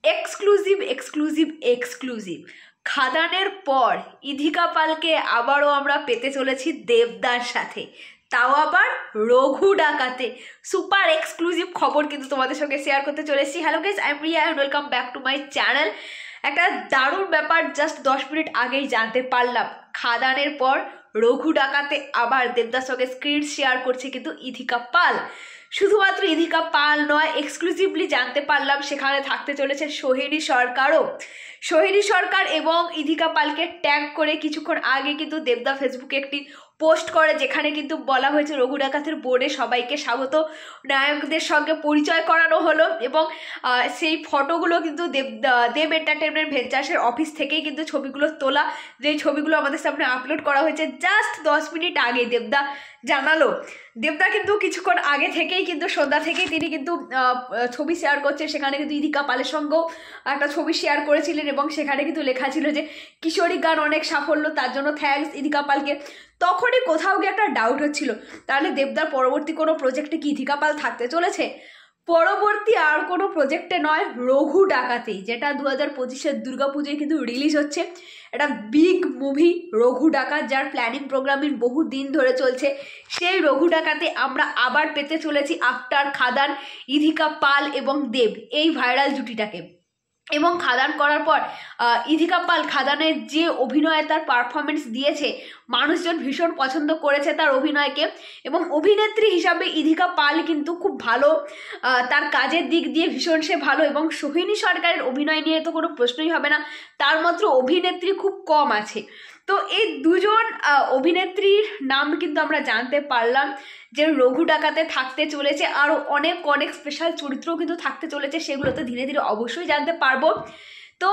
Exclusive exclusive exclusive খাদানের পর ইধিকা পালকে আবারও আমরা পেতে চলেছি দেবদার সাথে, তাও আবার রঘু ডাকাতে। সুপার এক্সক্লুসিভ খবর কিন্তু তোমাদের সঙ্গে শেয়ার করতে চলেছি। Hello guys, I am Priya and welcome back to my channel. একটা দারুণ ব্যাপার জাস্ট 10 মিনিট আগেই জানতে পারলাম, খাদানের পর রঘু ডাকাতে আবার দেবদার সঙ্গে স্ক্রিন শেয়ার করছে কিন্তু ইধিকা পাল। শুধুমাত্র ইধিকা পাল নয়, এক্সক্লুসিভলি জানতে পারলাম সেখানে থাকতে চলেছে সোহিনী সরকারও। সোহিনী সরকার এবং ইধিকা পালকে ট্যাগ করে কিছুক্ষণ আগে কিন্তু দেবদা ফেসবুকে একটি পোস্ট করে, যেখানে কিন্তু বলা হয়েছে রঘু ডাকাতের বোর্ডে সবাইকে স্বাগত, নায়কদের সঙ্গে পরিচয় করানো হলো এবং সেই ফটোগুলো কিন্তু দেব এন্টারটেনমেন্ট ভেঞ্চার্সের অফিস থেকেই কিন্তু ছবিগুলো তোলা, যেই ছবিগুলো আমাদের সামনে আপলোড করা হয়েছে জাস্ট 10 মিনিট আগে দেবদা জানালো। দেবদা কিন্তু কিছুক্ষণ আগে থেকেই কিন্তু সন্ধ্যা থেকেই তিনি কিন্তু ছবি শেয়ার করছে, সেখানে কিন্তু ইধিকা পালের সঙ্গেও একটা ছবি শেয়ার করেছিলেন এবং সেখানে কিন্তু লেখা ছিল যে কিশোরী গান অনেক সাফল্য, তার জন্য থ্যাঙ্কস ইধিকা পালকে। তখনই কোথাও গিয়ে একটা ডাউট হচ্ছিল, তাহলে দেবদার পরবর্তী কোনো প্রজেক্টে কি ইধিকা পাল থাকতে চলেছে? পরবর্তী আর কোনো প্রজেক্টে নয়, রঘু ডাকাতেই, যেটা 2025-এর দুর্গাপুজোয় কিন্তু রিলিজ হচ্ছে। একটা বিগ মুভি রঘু ডাকাত, যার প্ল্যানিং প্রোগ্রামিং বহু দিন ধরে চলছে। সেই রঘু ডাকাতে আমরা আবার পেতে চলেছি আফটার খাদান ইধিকা পাল এবং দেব, এই ভাইরাল জুটিটাকে। এবং খাদান করার পর ইধিকা পাল খাদানের যে অভিনয়ে তার পারফরমেন্স দিয়েছে, মানুষজন ভীষণ পছন্দ করেছে তার অভিনয়কে। এবং অভিনেত্রী হিসাবে ইধিকা পাল কিন্তু খুব ভালো, তার কাজের দিক দিয়ে ভীষণ সে ভালো। এবং সোহিনী সরকারের অভিনয় নিয়ে তো কোনো প্রশ্নই হবে না, তার মাত্র অভিনেত্রী খুব কম আছে। তো এই দুজন অভিনেত্রীর নাম কিন্তু আমরা জানতে পারলাম যে রঘু ডাকাতে থাকতে চলেছে, আরও অনেক অনেক স্পেশাল চরিত্রও কিন্তু থাকতে চলেছে, সেগুলো তো ধীরে ধীরে অবশ্যই জানতে পারবো। তো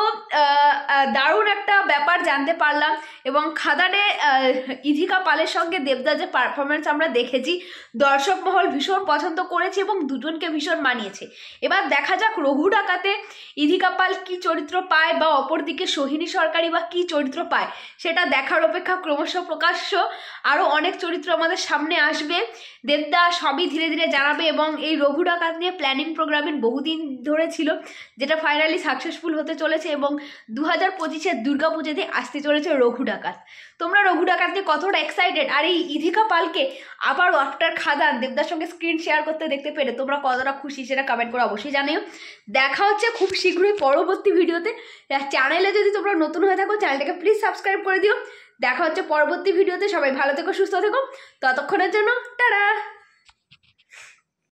দারুণ একটা ব্যাপার জানতে পারলাম। এবং খাদানে ইধিকা পালের সঙ্গে দেবদার যে পারফরমেন্স আমরা দেখেছি, দর্শক মহল ভীষণ পছন্দ করেছে এবং দুজনকে ভীষণ মানিয়েছে। এবার দেখা যাক রঘু ডাকাতে ইধিকা পাল কী চরিত্র পায়, বা অপরদিকে সোহিনী সরকারি বা কী চরিত্র পায়, সেটা দেখার অপেক্ষা। ক্রমশ প্রকাশ্য আরও অনেক চরিত্র আমাদের সামনে আসবে, দেবদা সবই ধীরে ধীরে জানাবে। এবং এই রঘু ডাকাত নিয়ে প্ল্যানিং প্রোগ্রামিং বহুদিন ধরে ছিল, যেটা ফাইনালি সাকসেসফুল হতে চলেছে। এবং 2025-এর দুর্গাপুজোতে আসতে চলেছে রঘু ডাকাত। তোমরা রঘু ডাকাত নিয়ে কতটা এক্সাইটেড? আর এই ইধিকা পালকে আবার আফটার খাদান দেবদার সঙ্গে স্ক্রিন শেয়ার করতে দেখতে পেরে তোমরা কতটা খুশি, সেটা কমেন্ট করে অবশ্যই জানিও। দেখা হচ্ছে খুব শীঘ্রই পরবর্তী ভিডিওতে। চ্যানেলে যদি তোমরা নতুন হয়ে থাকো, চ্যানেলটাকে প্লিজ সাবস্ক্রাইব করে দিও। দেখা হচ্ছে পরবর্তী ভিডিওতে। সবাই ভালো থেকো, সুস্থ থেকো, ততক্ষণের জন্য টাটা।